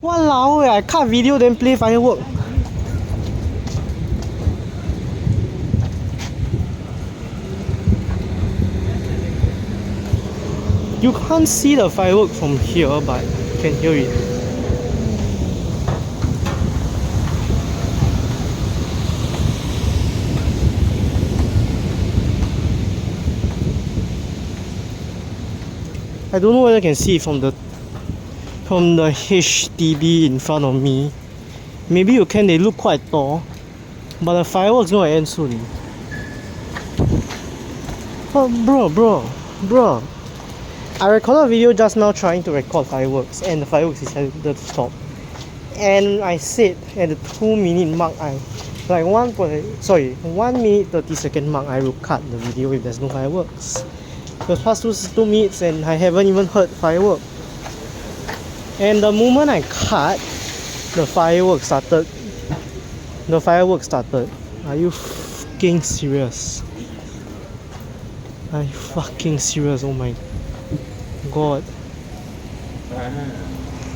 Walao eh, I cut video then play firework. You can't see the firework from here, but you can hear it. I don't know whether I can see it from the HDB in front of me. Maybe you can, they look quite tall. But the fireworks gonna end soon. Oh, bro. I recorded a video just now trying to record fireworks, and the fireworks decided to stop. And I said at the 2-minute mark, 1 minute 30-second mark, I will cut the video if there's no fireworks. The past 2 minutes and I haven't even heard firework. And the moment I cut, the fireworks started. Are you fucking serious? Are you fucking serious? Oh my god.